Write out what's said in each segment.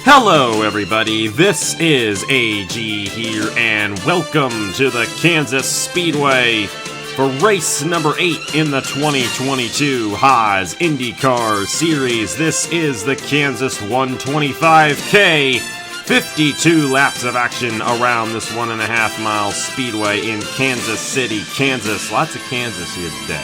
Hello everybody, this is AG here, and welcome to the Kansas Speedway for race number 8 in the 2022 Haas IndyCar Series. This is the Kansas 125K, 52 laps of action around this 1.5 mile speedway in Kansas City, Kansas. Lots of Kansas here today.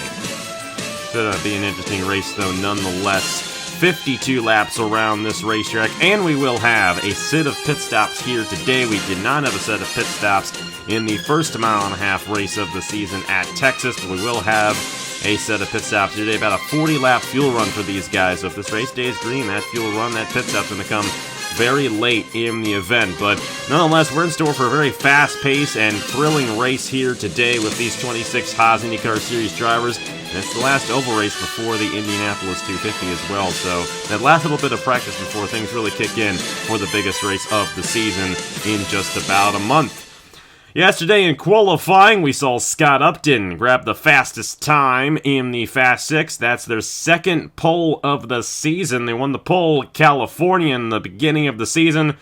Should be an interesting race though nonetheless. 52 laps around this racetrack, and we will have a set of pit stops here today. We did not have a set of pit stops in the first 1.5 mile race of the season at Texas, but we will have a set of pit stops today. About a 40-lap fuel run for these guys. So if this race day is green, that fuel run, that pit stop's going to come very late in the event. But nonetheless, we're in store for a very fast-paced and thrilling race here today with these 26 Haas IndyCar Series drivers. And it's the last oval race before the Indianapolis 250 as well, so that last little bit of practice before things really kick in for the biggest race of the season in just about a month. Yesterday in qualifying, we saw Scott Upton grab the fastest time in the Fast 6. That's their second pole of the season. They won the pole at California in the beginning of the season,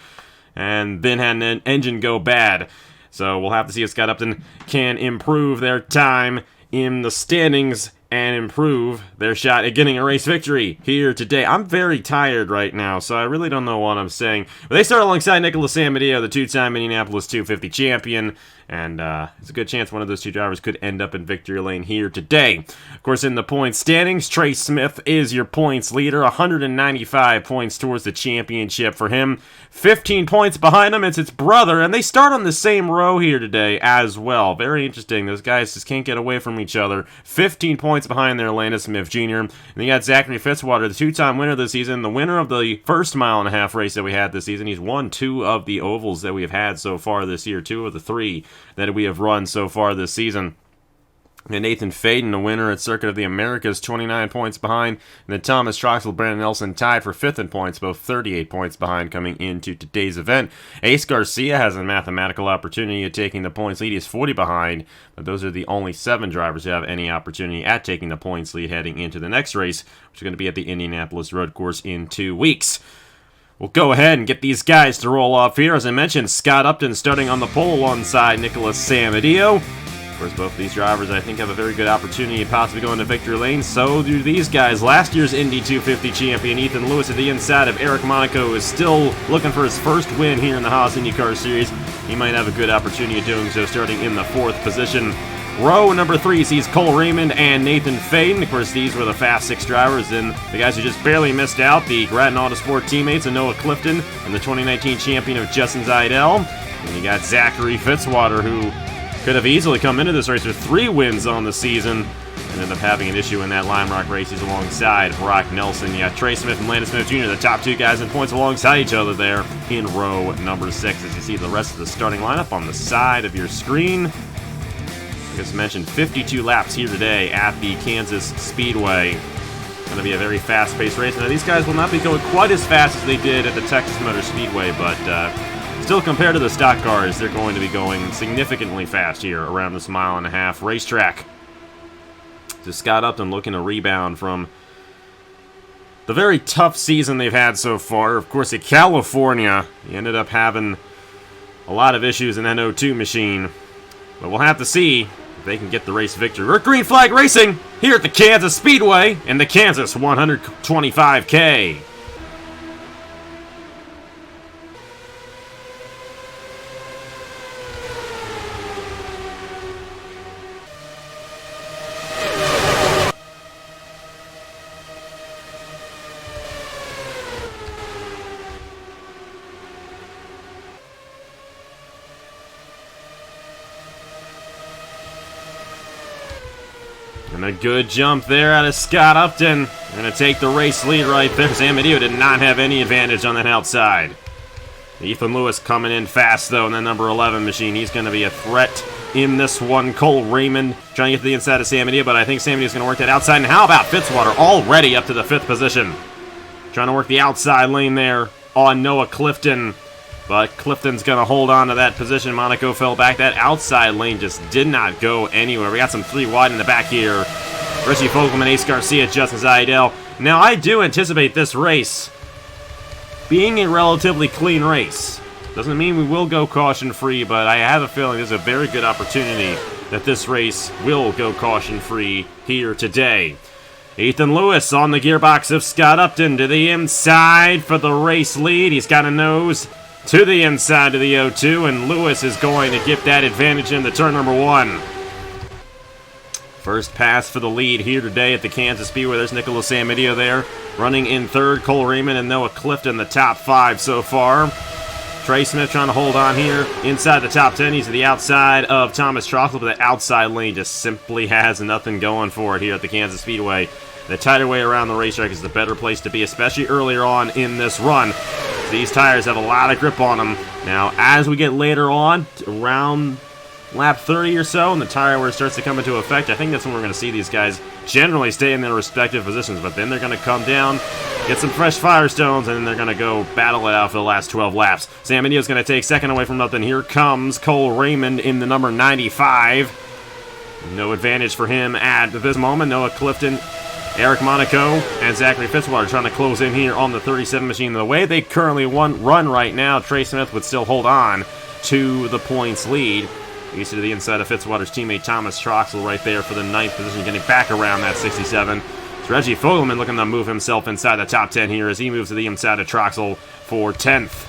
and then had an engine go bad. So we'll have to see if Scott Upton can improve their time in the standings and improve their shot at getting a race victory here today. I'm very tired right now, so I really don't know what I'm saying. But they start alongside Nicholas Amadeo, the two-time Indianapolis 250 champion, and it's a good chance one of those two drivers could end up in victory lane here today. Of course, in the points standings, Trey Smith is your points leader, 195 points towards the championship for him. 15 points behind him, it's his brother, and they start on the same row here today as well. Very interesting. Those guys just can't get away from each other. 15 points behind there, Landon Smith Jr. And then you got Zachary Fitzwater, the two-time winner this season, the winner of the first 1.5 mile race that we had this season. He's won 2 of the ovals that we have had so far this year, 2 of the 3 that we have run so far this season. And Nathan Faden, the winner at Circuit of the Americas, 29 points behind. And then Thomas Troxel, Brandon Nelson tied for 5th in points, both 38 points behind coming into today's event. Ace Garcia has a mathematical opportunity at taking the points lead. He's 40 behind, but those are the only 7 drivers who have any opportunity at taking the points lead heading into the next race, which is going to be at the Indianapolis Road Course in 2 weeks. We'll go ahead and get these guys to roll off here. As I mentioned, Scott Upton starting on the pole alongside Nicholas Amadeo. Of course, both of these drivers, I think, have a very good opportunity to possibly go into victory lane. So do these guys. Last year's Indy 250 champion Ethan Lewis at the inside of Eric Monaco is still looking for his first win here in the Haas IndyCar Series. He might have a good opportunity of doing so starting in the 4th position. Row number 3 sees Cole Raymond and Nathan Faden. Of course, these were the Fast 6 drivers, and the guys who just barely missed out, the Grattan Autosport teammates of Noah Clifton and the 2019 champion of Justin Zaidel. And you got Zachary Fitzwater, who could have easily come into this race with 3 wins on the season and ended up having an issue in that Lime Rock race. He's alongside Brock Nelson. You got Trey Smith and Landon Smith Jr., the top 2 guys in points alongside each other there in row number 6. As you see the rest of the starting lineup on the side of your screen. Like I mentioned, 52 laps here today at the Kansas Speedway. Going to be a very fast-paced race. Now, these guys will not be going quite as fast as they did at the Texas Motor Speedway, but still, compared to the stock cars, they're going to be going significantly fast here around this 1.5 mile racetrack. So Scott Upton looking to rebound from the very tough season they've had so far. Of course, at California, he ended up having a lot of issues in that NR2003 machine. But we'll have to see if they can get the race victory. We're Green Flag Racing here at the Kansas Speedway in the Kansas 125K. And a good jump there out of Scott Upton. Going to take the race lead right there. Amadeo did not have any advantage on that outside. Ethan Lewis coming in fast, though, in that number 11 machine. He's going to be a threat in this one. Cole Raymond trying to get to the inside of Amadeo, but I think Amadeo's going to work that outside. And how about Fitzwater already up to the 5th position? Trying to work the outside lane there on Noah Clifton. But Clifton's going to hold on to that position. Monaco fell back. That outside lane just did not go anywhere. We got some 3 wide in the back here. Richie Fogelman, Ace Garcia, Justin Zaidel. Now, I do anticipate this race being a relatively clean race. Doesn't mean we will go caution-free, but I have a feeling there's a very good opportunity that this race will go caution-free here today. Ethan Lewis on the gearbox of Scott Upton to the inside for the race lead. He's got a nose to the inside of the O2, and Lewis is going to get that advantage into turn number 1. First pass for the lead here today at the Kansas Speedway. There's Nicholas Samidio there, running in third. Cole Raymond and Noah Clifton the top 5 so far. Trey Smith trying to hold on here inside the top 10. He's to the outside of Thomas Troxel, but the outside lane just simply has nothing going for it here at the Kansas Speedway. The tighter way around the racetrack is the better place to be, especially earlier on in this run. These tires have a lot of grip on them. Now, as we get later on, around lap 30 or so, and the tire wear starts to come into effect, I think that's when we're going to see these guys generally stay in their respective positions, but then they're going to come down, get some fresh Firestones, and then they're going to go battle it out for the last 12 laps. Saminio's going to take second away from nothing. Here comes Cole Raymond in the number 95. No advantage for him at this moment. Noah Clifton, Eric Monaco, and Zachary Fitzwater trying to close in here on the 37 machine. The way they currently run right now, Trey Smith would still hold on to the points lead. He's to the inside of Fitzwater's teammate Thomas Troxel right there for the 9th position, getting back around that 67. It's Reggie Fogelman looking to move himself inside the top 10 here as he moves to the inside of Troxel for 10th.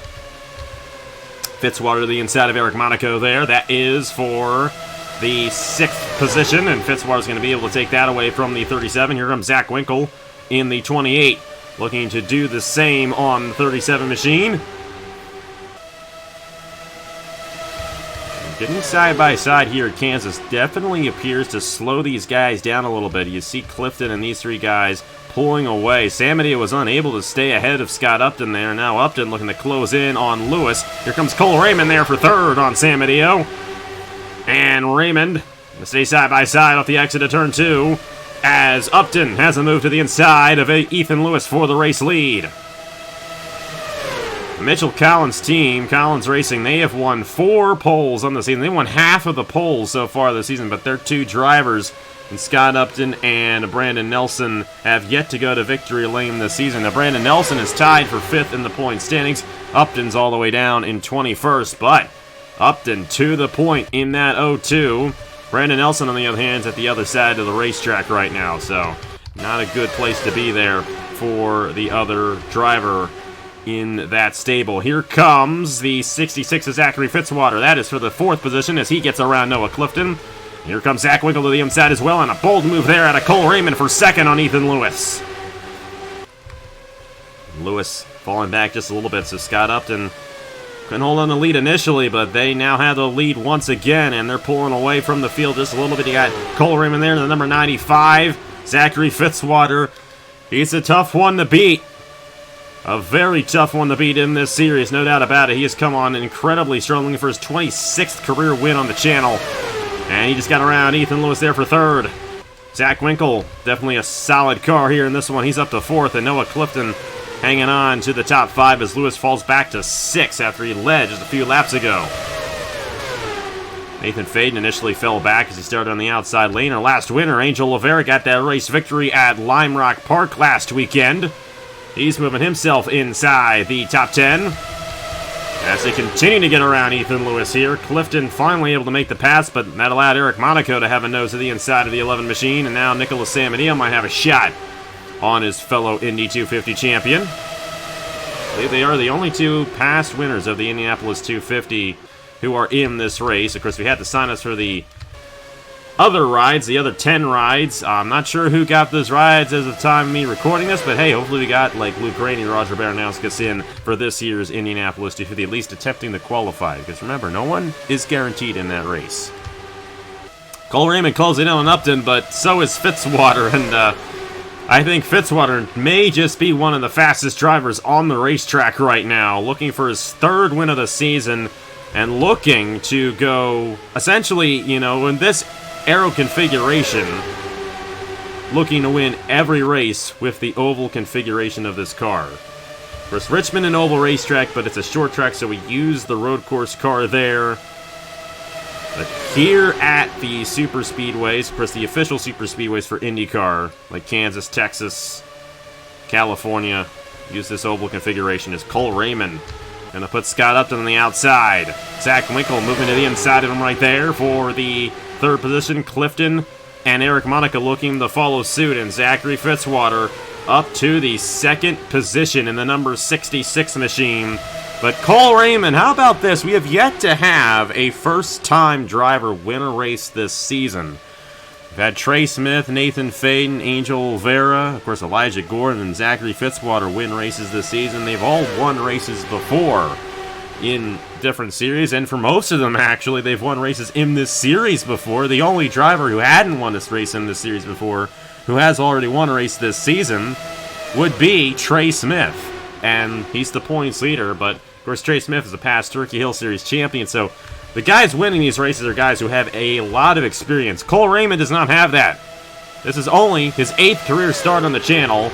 Fitzwater to the inside of Eric Monaco there. That is for the 6th position, and Fitzwater's going to be able to take that away from the 37. Here comes Zach Winkle in the 28, looking to do the same on the 37 machine. Getting side by side here at Kansas definitely appears to slow these guys down a little bit. You see Clifton and these 3 guys pulling away. Samidio was unable to stay ahead of Scott Upton there. Now Upton looking to close in on Lewis. Here comes Cole Raymond there for 3rd on Samidio. And Raymond will stay side by side off the exit of turn 2 as Upton has a move to the inside of Ethan Lewis for the race lead. Mitchell Collins' team, Collins Racing, they have won 4 poles on the season. They won half of the poles so far this season, but their 2 drivers, Scott Upton and Brandon Nelson, have yet to go to victory lane this season. Now, Brandon Nelson is tied for 5th in the point standings. Upton's all the way down in 21st, but Upton to the point in that 0-2. Brandon Nelson, on the other hand, is at the other side of the racetrack right now, so not a good place to be there for the other driver in that stable. Here comes the 66 of Zachary Fitzwater. That is for the 4th position as he gets around Noah Clifton. Here comes Zach Winkle to the inside as well, and a bold move there out of Cole Raymond for 2nd on Ethan Lewis. Lewis falling back just a little bit, so Scott Upton couldn't hold on the lead initially, but they now have the lead once again, and they're pulling away from the field just a little bit. You got Cole Raymond there, the number 95. Zachary Fitzwater, he's a tough one to beat. A very tough one to beat in this series, no doubt about it. He has come on incredibly strong, looking for his 26th career win on the channel. And he just got around Ethan Lewis there for 3rd. Zach Winkle, definitely a solid car here in this one. He's up to 4th, and Noah Clifton hanging on to the top 5 as Lewis falls back to 6 after he led just a few laps ago. Nathan Faden initially fell back as he started on the outside lane. Our last winner, Angel Oliveira, got that race victory at Lime Rock Park last weekend. He's moving himself inside the top 10. As they continue to get around Ethan Lewis here, Clifton finally able to make the pass, but that allowed Eric Monaco to have a nose to the inside of the 11 machine, and now Nicholas Samidio might have a shot on his fellow Indy 250 champion. I believe they are the only 2 past winners of the Indianapolis 250 who are in this race. Of course, we had to sign us for the other rides, the other 10 rides. I'm not sure who got those rides as of the time of me recording this, but hey, hopefully we got like Luke Rainey, Roger Baranowskis in for this year's Indianapolis 250, at least attempting to qualify. Because remember, no one is guaranteed in that race. Cole Raymond closing in on Upton, but so is Fitzwater, and I think Fitzwater may just be one of the fastest drivers on the racetrack right now, looking for his 3rd win of the season, and looking to go, essentially, you know, in this aero configuration, looking to win every race with the oval configuration of this car. Of course, Richmond an oval racetrack, but it's a short track, so we use the road course car there. But here at the super speedways, of course the official super speedways for IndyCar, like Kansas, Texas, California, use this oval configuration is Cole Raymond. Gonna put Scott Upton on the outside. Zach Winkle moving to the inside of him right there for the third position. Clifton and Eric Monaco looking to follow suit, and Zachary Fitzwater up to the second position in the number 66 machine. But Cole Raymond, how about this? We have yet to have a first-time driver win a race this season. We've had Trey Smith, Nathan Faden, Angel Oliveira, of course Elijah Gordon, and Zachary Fitzwater win races this season. They've all won races before in different series, and for most of them, actually, they've won races in this series before. The only driver who hadn't won this race in this series before, who has already won a race this season, would be Trey Smith. And he's the points leader, but of course Trey Smith is a past Turkey Hill Series champion, so the guys winning these races are guys who have a lot of experience. Cole Raymond does not have that. This is only his 8th career start on the channel,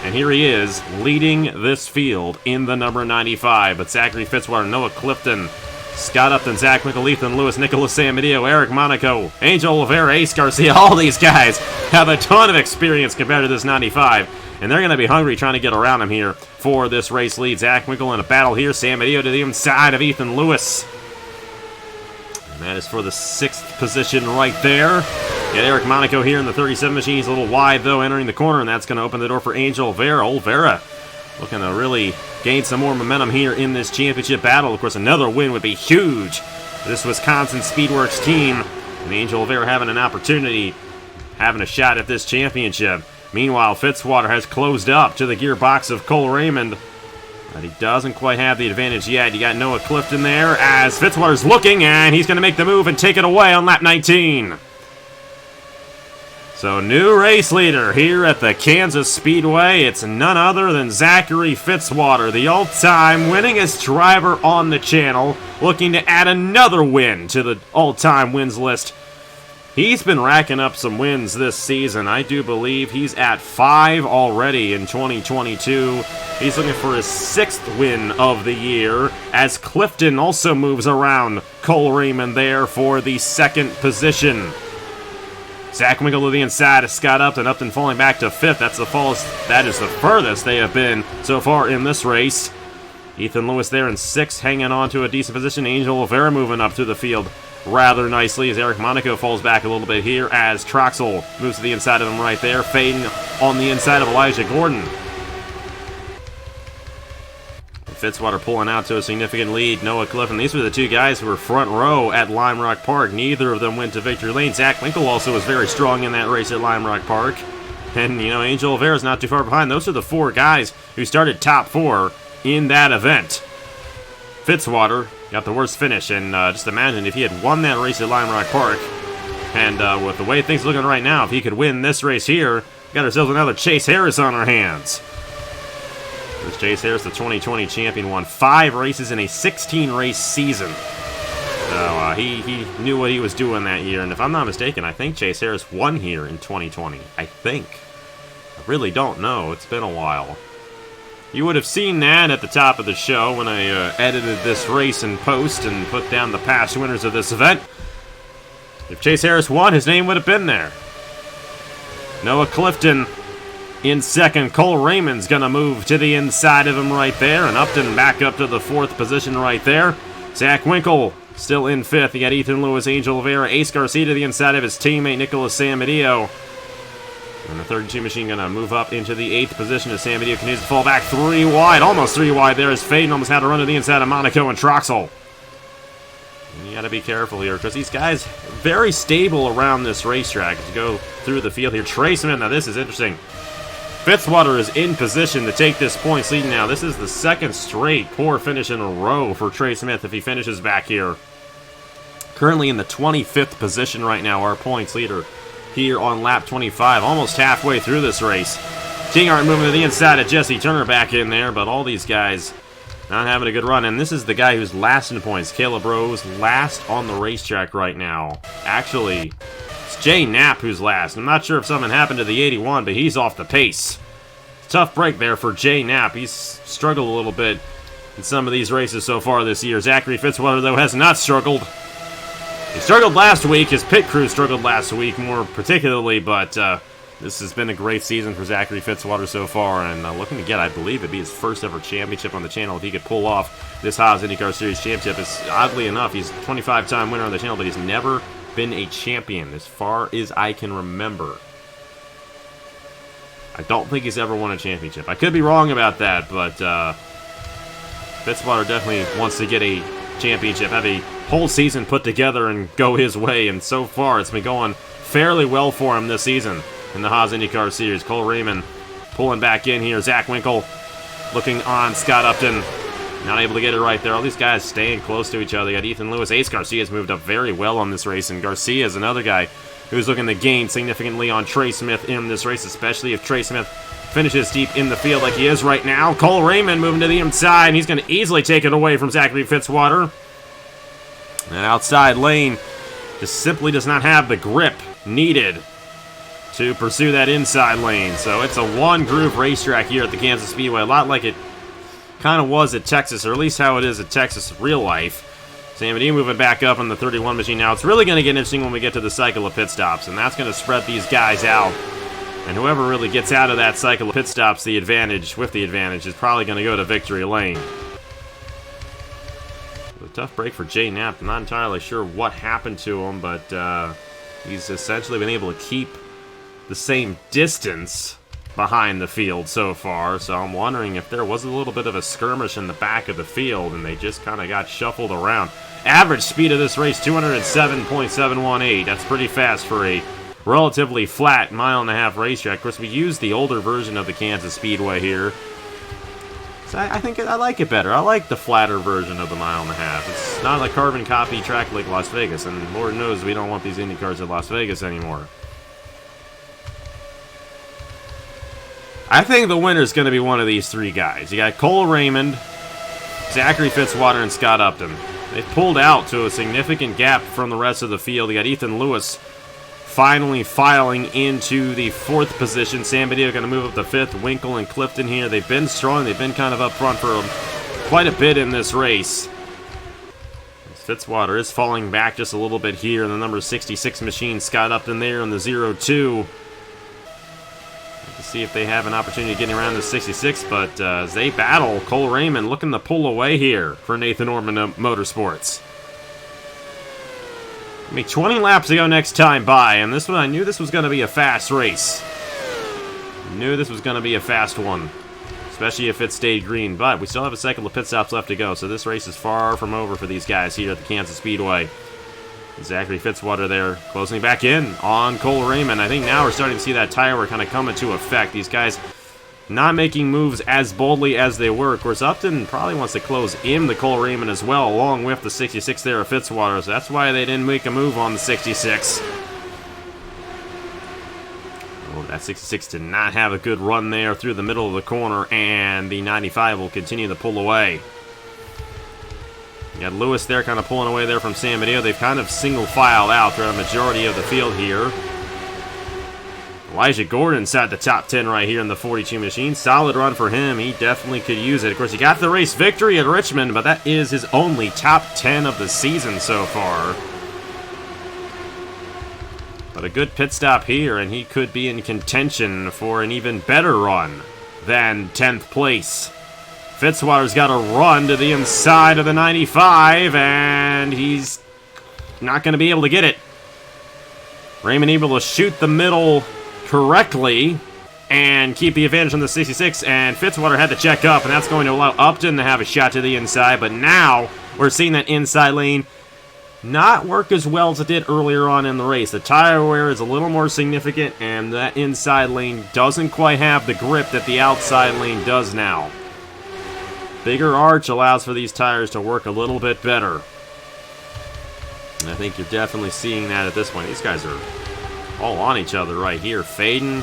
and here he is leading this field in the number 95. But Zachary Fitzwater, Noah Clifton, Scott Upton, Zach Winkle, Ethan Lewis, Nicholas Samedillo, Eric Monaco, Angel Oliveira, Ace Garcia, all these guys have a ton of experience compared to this 95. And they're going to be hungry trying to get around him here for this race lead. Zach Winkle in a battle here. Samedillo to the inside of Ethan Lewis. And that is for the 6th position right there. Get Eric Monaco here in the 37 machine. He's a little wide, though, entering the corner, and that's going to open the door for Angel Oliveira. Oliveira looking to really gain some more momentum here in this championship battle. Of course, another win would be huge for this Wisconsin Speedworks team. And Angel Oliveira having an opportunity, having a shot at this championship. Meanwhile, Fitzwater has closed up to the gearbox of Cole Raymond, but he doesn't quite have the advantage yet. You got Noah Clifton there as Fitzwater's looking, and he's going to make the move and take it away on lap 19. So, new race leader here at the Kansas Speedway. It's none other than Zachary Fitzwater, the all-time winningest driver on the channel, looking to add another win to the all-time wins list. He's been racking up some wins this season. I do believe he's at 5 already in 2022. He's looking for his 6th win of the year, as Clifton also moves around Cole Raymond there for the 2nd position. Zach Winkle to the inside of Scott Upton. Upton falling back to 5th. That is the furthest they have been so far in this race. Ethan Lewis there in 6th, hanging on to a decent position. Angel Oliveira moving up through the field rather nicely as Eric Monaco falls back a little bit here as Troxel moves to the inside of him right there. Faden on the inside of Elijah Gordon. Fitzwater pulling out to a significant lead. Noah Clifton. These were the two guys who were front row at Lime Rock Park. Neither of them went to victory lane. Zach Winkle also was very strong in that race at Lime Rock Park. And, Angel Oliveira's not too far behind. Those are the 4 guys who started top 4 in that event. Fitzwater got the worst finish, and just imagine if he had won that race at Lime Rock Park, and with the way things are looking right now, if he could win this race here, we got ourselves another Chase Harris on our hands. There's Chase Harris, the 2020 champion, won 5 races in a 16-race season. So he knew what he was doing that year, and if I'm not mistaken, I think Chase Harris won here in 2020. I think. I really don't know. It's been a while. You would have seen that at the top of the show when I edited this race in post and put down the past winners of this event. If Chase Harris won, his name would have been there. Noah Clifton in 2nd. Cole Raymond's going to move to the inside of him right there, and Upton back up to the 4th position right there. Zach Winkle still in 5th. You got Ethan Lewis, Angel Oliveira, Ace Garcia to the inside of his teammate Nicholas Samedillo. And the 32 machine going to move up into the 8th position as Samedillo continues to fall back 3 wide. Almost 3 wide there as Faden almost had to run to the inside of Monaco and Troxel. And you got to be careful here because these guys very stable around this racetrack as you go through the field here. Trey Smith, now this is interesting. Fitzwater is in position to take this points lead now. This is the 2nd straight poor finish in a row for Trey Smith if he finishes back here. Currently in the 25th position right now, our points leader here on lap 25, almost halfway through this race. Kinghart moving to the inside of Jesse Turner back in there, but all these guys not having a good run. And this is the guy who's last in points. Caleb Rose, last on the racetrack right now. Actually, it's Jay Knapp who's last. I'm not sure if something happened to the 81, but he's off the pace. Tough break there for Jay Knapp. He's struggled a little bit in some of these races so far this year. Zachary Fitzwater, though, has not struggled. He struggled last week. His pit crew struggled last week more particularly, but This has been a great season for Zachary Fitzwater so far, and looking to get, I believe, it'd be his first ever championship on the channel if he could pull off this Haas IndyCar Series championship. Oddly enough, he's a 25-time winner on the channel, but he's never been a champion as far as I can remember. I don't think he's ever won a championship. I could be wrong about that, but Fitzwater definitely wants to get a championship, have a whole season put together and go his way, and so far it's been going fairly well for him this season in the Haas IndyCar Series. Cole Raymond pulling back in here. Zach Winkle looking on Scott Upton. Not able to get it right there. All these guys staying close to each other. You got Ethan Lewis. Ace Garcia's moved up very well on this race, and Garcia is another guy who's looking to gain significantly on Trey Smith in this race, especially if Trey Smith finishes deep in the field like he is right now. Cole Raymond moving to the inside, and he's going to easily take it away from Zachary Fitzwater. That outside lane just simply does not have the grip needed to pursue that inside lane. So it's a one-groove racetrack here at the Kansas Speedway, a lot like it kind of was at Texas, or at least how it is at Texas real life. Sam Medina moving back up on the 31 machine now. It's really going to get interesting when we get to the cycle of pit stops, and that's going to spread these guys out. And whoever really gets out of that cycle of pit stops with the advantage, is probably going to go to victory lane. A tough break for Jay Knapp. I'm not entirely sure what happened to him, but he's essentially been able to keep the same distance behind the field so far, so I'm wondering if there was a little bit of a skirmish in the back of the field and they just kind of got shuffled around. Average speed of this race, 207.718. That's pretty fast for a relatively flat mile-and-a-half racetrack. Of course, we used the older version of the Kansas Speedway here, so I think I like it better. I like the flatter version of the mile-and-a-half. It's not a carbon copy track like Las Vegas, and Lord knows we don't want these IndyCars at Las Vegas anymore. I think the winner is going to be one of these three guys. You got Cole Raymond, Zachary Fitzwater, and Scott Upton. They've pulled out to a significant gap from the rest of the field. You got Ethan Lewis finally filing into the 4th position. Sam Medina going to move up to 5th. Winkle and Clifton here. They've been strong. They've been kind of up front for quite a bit in this race. Fitzwater is falling back just a little bit here in the number 66 machine. Scott Upton there in the 02. See if they have an opportunity of getting around the 66, but as they battle, Cole Raymond looking to pull away here for Nathan Orman Motorsports. I mean, 20 laps to go next time by, and this one, I knew this was going to be a fast race. Knew this was going to be a fast one, especially if it stayed green, but we still have a cycle of pit stops left to go, so this race is far from over for these guys here at the Kansas Speedway. Zachary Fitzwater there, closing back in on Cole Raymond. I think now we're starting to see that tire wear kind of come into effect. These guys not making moves as boldly as they were. Of course, Upton probably wants to close in the Cole Raymond as well, along with the 66 there of Fitzwater. So that's why they didn't make a move on the 66. Oh, that 66 did not have a good run there through the middle of the corner, and the 95 will continue to pull away. You got Lewis there kind of pulling away there from San Mateo. They've kind of single filed out throughout a majority of the field here. Elijah Gordon inside the top 10 right here in the 42 machine. Solid run for him. He definitely could use it. Of course, he got the race victory at Richmond, but that is his only top 10 of the season so far. But a good pit stop here, and he could be in contention for an even better run than 10th place. Fitzwater's got a run to the inside of the 95, and he's not going to be able to get it. Raymond able to shoot the middle correctly and keep the advantage on the 66, and Fitzwater had to check up, and that's going to allow Upton to have a shot to the inside, but now we're seeing that inside lane not work as well as it did earlier on in the race. The tire wear is a little more significant, and that inside lane doesn't quite have the grip that the outside lane does now. Bigger arch allows for these tires to work a little bit better. And I think you're definitely seeing that at this point. These guys are all on each other right here. Faden,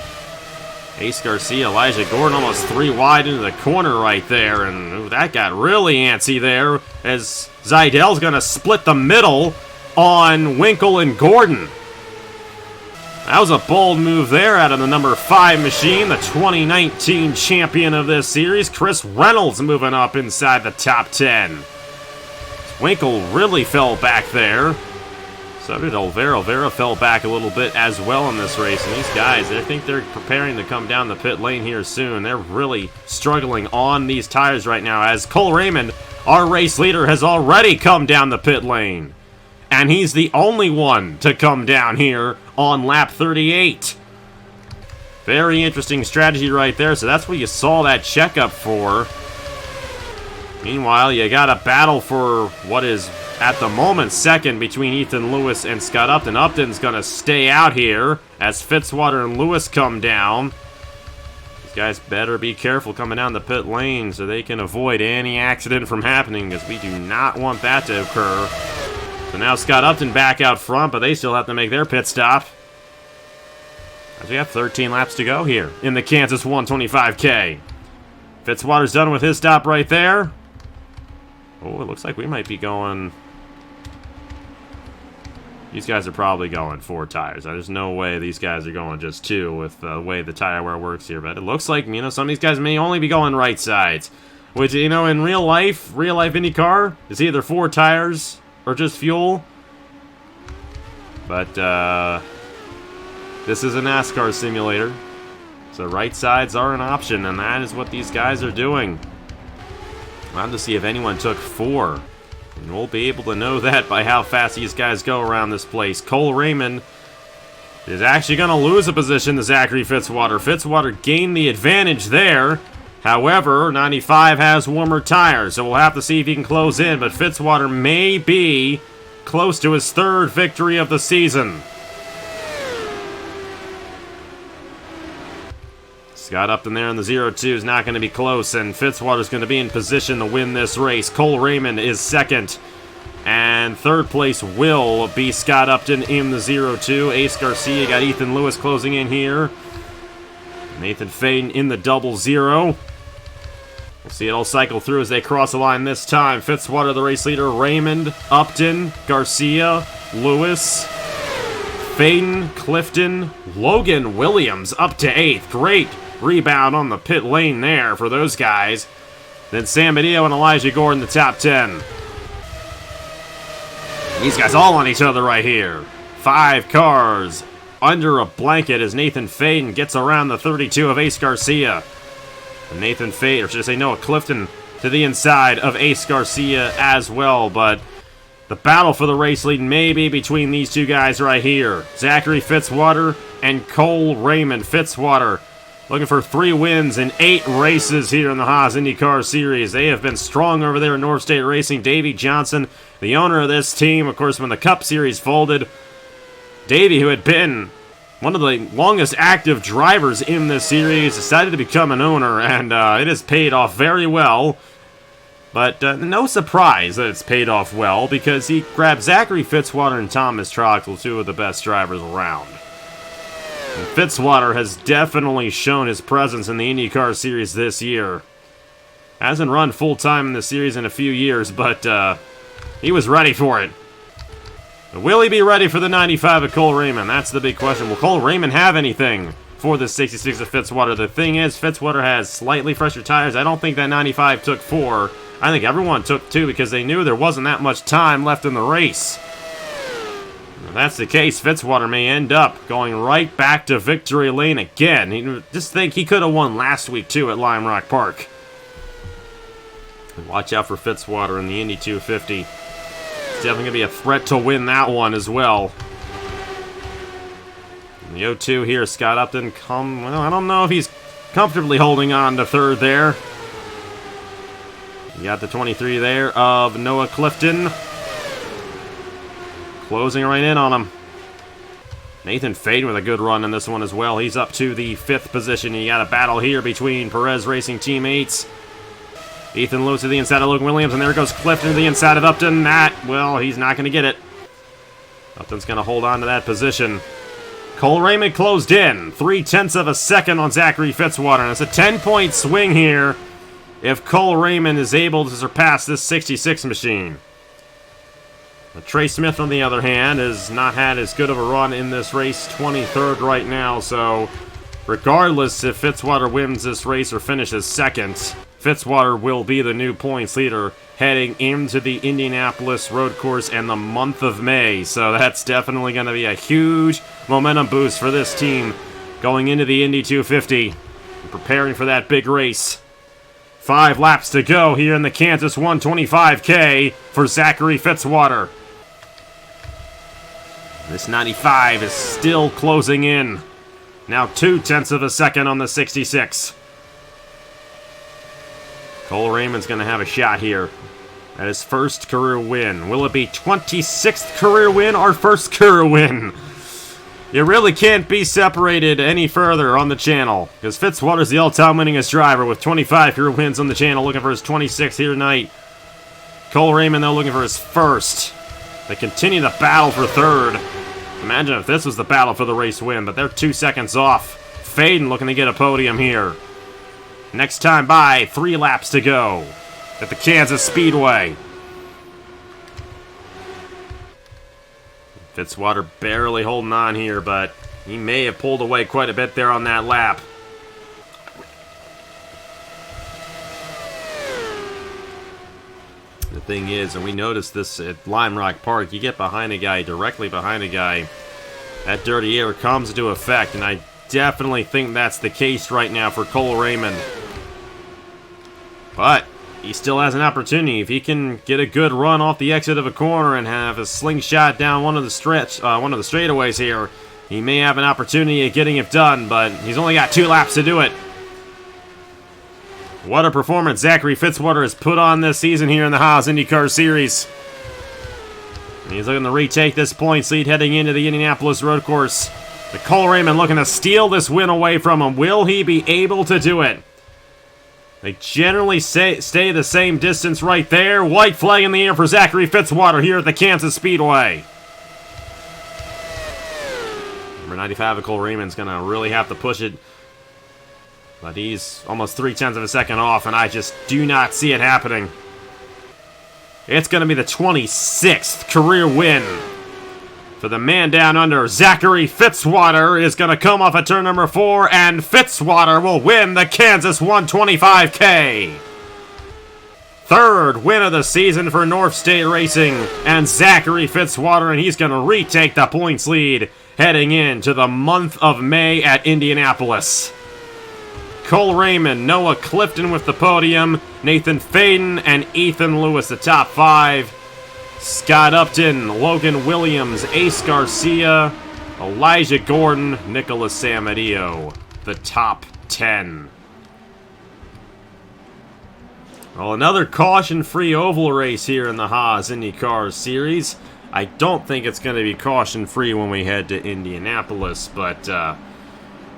Ace Garcia, Elijah Gordon almost 3 wide into the corner right there. And ooh, that got really antsy there as Zeidel's going to split the middle on Winkle and Gordon. That was a bold move there out of the number 5 machine, the 2019 champion of this series. Chris Reynolds moving up inside the top 10. Winkle really fell back there. So did Olvera. Olvera fell back a little bit as well in this race. And these guys, I think they're preparing to come down the pit lane here soon. They're really struggling on these tires right now, as Cole Raymond, our race leader, has already come down the pit lane. And he's the only one to come down here on lap 38. Very interesting strategy right there. So that's what you saw that checkup for. Meanwhile, you got a battle for what is, at the moment, second between Ethan Lewis and Scott Upton. Upton's going to stay out here as Fitzwater and Lewis come down. These guys better be careful coming down the pit lane so they can avoid any accident from happening, because we do not want that to occur. So now Scott Upton back out front, but they still have to make their pit stop, as we have 13 laps to go here in the Kansas 125K. Fitzwater's done with his stop right there. Oh, it looks like we might be going... These guys are probably going 4 tires. There's no way these guys are going just 2 with the way the tire wear works here. But it looks like, you know, some of these guys may only be going right sides. Which, you know, in real life IndyCar, it's either 4 tires or just fuel. But, this is a NASCAR simulator. So right sides are an option, and that is what these guys are doing. I'll have to see if anyone took 4. And we'll be able to know that by how fast these guys go around this place. Cole Raymond is actually going to lose a position to Zachary Fitzwater. Fitzwater gained the advantage there. However, 95 has warmer tires, so we'll have to see if he can close in. But Fitzwater may be close to his 3rd victory of the season. Scott Upton there in the 0-2 is not going to be close, and Fitzwater's going to be in position to win this race. Cole Raymond is 2nd, and 3rd place will be Scott Upton in the 0-2. Ace Garcia got Ethan Lewis closing in here. Nathan Faden in the 0-0. We'll see it all cycle through as they cross the line this time. Fitzwater, the race leader. Raymond, Upton, Garcia, Lewis, Faden, Clifton, Logan Williams up to 8th. Great rebound on the pit lane there for those guys. Then Sam Badillo and Elijah Gordon, the top 10. These guys all on each other right here. 5 cars under a blanket as Nathan Faden gets around the 32 of Ace Garcia. And Nathan Faden, or should I say Noah Clifton, to the inside of Ace Garcia as well. But the battle for the race lead may be between these 2 guys right here. Zachary Fitzwater and Cole Raymond. Fitzwater looking for 3 wins in 8 races here in the Haas IndyCar Series. They have been strong over there in North State Racing. Davey Johnson, the owner of this team, of course, when the Cup Series folded, Davey, who had been one of the longest active drivers in this series, decided to become an owner, and it has paid off very well. But no surprise that it's paid off well, because he grabbed Zachary Fitzwater and Thomas Troxel, 2 of the best drivers around. And Fitzwater has definitely shown his presence in the IndyCar Series this year. Hasn't run full-time in the series in a few years, but he was ready for it. But will he be ready for the 95 of Cole Raymond? That's the big question. Will Cole Raymond have anything for the 66 of Fitzwater? The thing is, Fitzwater has slightly fresher tires. I don't think that 95 took 4. I think everyone took 2 because they knew there wasn't that much time left in the race. If that's the case, Fitzwater may end up going right back to victory lane again. Just think he could have won last week, too, at Lime Rock Park. And watch out for Fitzwater in the Indy 250. It's definitely going to be a threat to win that one as well. In the 0-2 here, Scott Upton well, I don't know if he's comfortably holding on to 3rd there. You got the 23 there of Noah Clifton. Closing right in on him. Nathan Faden with a good run in this one as well. He's up to the 5th position. You got a battle here between Perez Racing teammates. Ethan Lewis to the inside of Logan Williams, and there goes Clifton to the inside of Upton. Well, he's not going to get it. Upton's going to hold on to that position. Cole Raymond closed in. 0.3 of a second on Zachary Fitzwater. And it's a 10-point swing here if Cole Raymond is able to surpass this 66 machine. But Trey Smith, on the other hand, has not had as good of a run in this race, 23rd right now, so regardless if Fitzwater wins this race or finishes 2nd, Fitzwater will be the new points leader heading into the Indianapolis road course and the month of May. So that's definitely going to be a huge momentum boost for this team going into the Indy 250 and preparing for that big race. 5 laps to go here in the Kansas 125K for Zachary Fitzwater. This 95 is still closing in. Now 0.2 of a second on the 66. Cole Raymond's going to have a shot here at his first career win. Will it be 26th career win or first career win? You really can't be separated any further on the channel, because Fitzwater's the all-time winningest driver with 25 career wins on the channel, looking for his 26th here tonight. Cole Raymond, though, looking for his first. They continue the battle for third. Imagine if this was the battle for the race win, but they're 2 seconds off. Faden looking to get a podium here. Next time by, 3 laps to go at the Kansas Speedway. Fitzwater barely holding on here, but he may have pulled away quite a bit there on that lap. The thing is, and we noticed this at Lime Rock Park, you get behind a guy, directly behind a guy, that dirty air comes into effect, and I definitely think that's the case right now for Cole Raymond. But he still has an opportunity. If he can get a good run off the exit of a corner and have a slingshot down one of the straightaways here, he may have an opportunity at getting it done, but he's only got 2 laps to do it. What a performance Zachary Fitzwater has put on this season here in the Haas IndyCar Series. And he's looking to retake this points lead heading into the Indianapolis road course. But Cole Raymond looking to steal this win away from him. Will he be able to do it? They generally stay the same distance right there. White flag in the air for Zachary Fitzwater here at the Kansas Speedway. Number 95, Cole Raymond's going to really have to push it. But he's almost 0.3 of a second off, and I just do not see it happening. It's going to be the 26th career win for the man down under. Zachary Fitzwater is going to come off at turn number 4, and Fitzwater will win the Kansas 125K. Third win of the season for North State Racing and Zachary Fitzwater, and he's going to retake the points lead heading into the month of May at Indianapolis. Cole Raymond, Noah Clifton with the podium, Nathan Faden and Ethan Lewis, the top 5. Scott Upton, Logan Williams, Ace Garcia, Elijah Gordon, Nicholas Samadio, the top 10. Well, another caution-free oval race here in the Haas IndyCar Series. I don't think it's going to be caution-free when we head to Indianapolis, but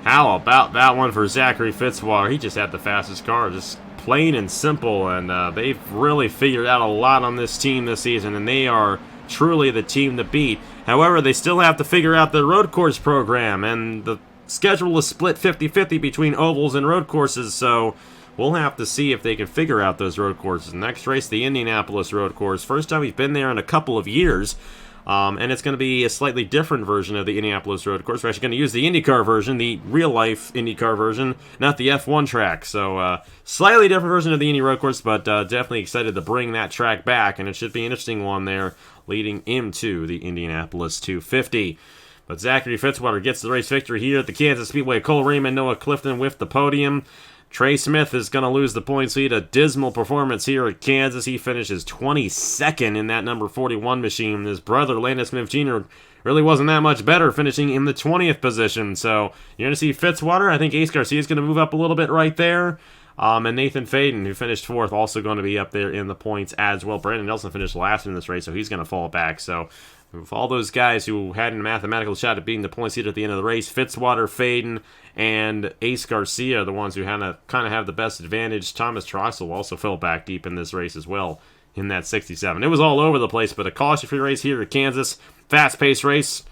how about that one for Zachary Fitzwater? He just had the fastest car, just plain and simple, and they've really figured out a lot on this team this season, and they are truly the team to beat. However, they still have to figure out the road course program, and the schedule is split 50-50 between ovals and road courses, so we'll have to see if they can figure out those road courses. Next race, the Indianapolis road course. First time we've been there in a couple of years. And it's going to be a slightly different version of the Indianapolis road course. We're actually going to use the IndyCar version, the real-life IndyCar version, not the F1 track. So, slightly different version of the Indy road course, but definitely excited to bring that track back, and it should be an interesting one there leading into the Indianapolis 250. But Zachary Fitzwater gets the race victory here at the Kansas Speedway. Cole Raymond, Noah Clifton with the podium. Trey Smith is going to lose the points lead. A dismal performance here at Kansas. He finishes 22nd in that number 41 machine. His brother, Landon Smith Jr., really wasn't that much better, finishing in the 20th position. So you're going to see Fitzwater. I think Ace Garcia is going to move up a little bit right there. And Nathan Faden, who finished 4th, also going to be up there in the points as well. Brandon Nelson finished last in this race, so he's going to fall back. So with all those guys who had a mathematical shot at beating the points leader at the end of the race, Fitzwater, Faden, and Ace Garcia are the ones who kind of have the best advantage. Thomas Troxel also fell back deep in this race as well in that 67. It was all over the place, but a caution-free race here at Kansas. Fast-paced race,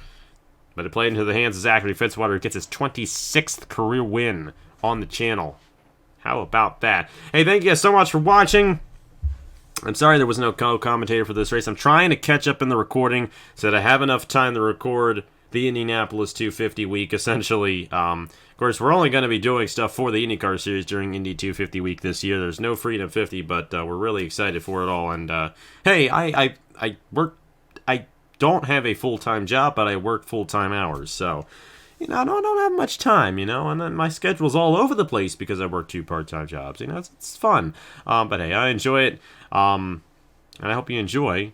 but it played into the hands of Zachary Fitzwater, who gets his 26th career win on the channel. How about that? Hey, thank you guys so much for watching. I'm sorry there was no co-commentator for this race. I'm trying to catch up in the recording so that I have enough time to record the Indianapolis 250 week, essentially. Of course, we're only going to be doing stuff for the IndyCar series during Indy 250 week this year. There's no Freedom 50, but we're really excited for it all. And hey, I don't have a full-time job, but I work full-time hours, so I don't have much time, and then my schedule's all over the place because I work 2 part-time jobs. It's fun, but hey, I enjoy it, and I hope you enjoy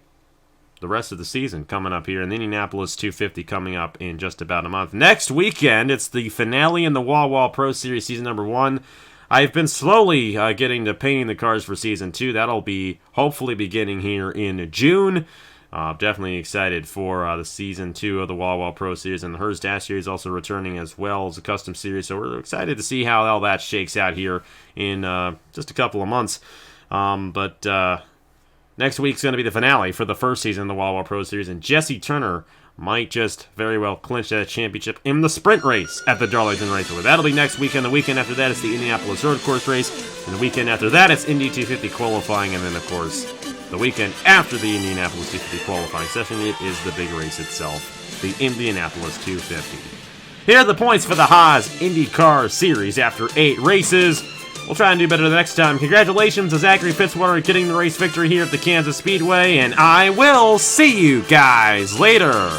the rest of the season coming up here in the Indianapolis 250 coming up in just about a month. Next weekend, it's the finale in the Wall Wall Pro Series Season number 1. I've been slowly getting to painting the cars for Season 2. That'll be hopefully beginning here in June. Definitely excited for the Season 2 of the Wall Wall Pro Series, and the Hers Dash Series also returning as well as a custom series, so we're excited to see how all that shakes out here in just a couple of months. But next week's going to be the finale for the first season of the Wall Wall Pro Series, and Jesse Turner might just very well clinch that championship in the sprint race at the Darlington Raceway. That'll be next weekend. The weekend after that, it's the Indianapolis Road Course race, and the weekend after that, it's Indy 250 qualifying, and then, of course, the weekend after the Indianapolis 250 qualifying session, it is the big race itself, the Indianapolis 250. Here are the points for the Haas IndyCar Series after 8 races. We'll try and do better the next time. Congratulations to Zachary Fitzwater getting the race victory here at the Kansas Speedway, and I will see you guys later.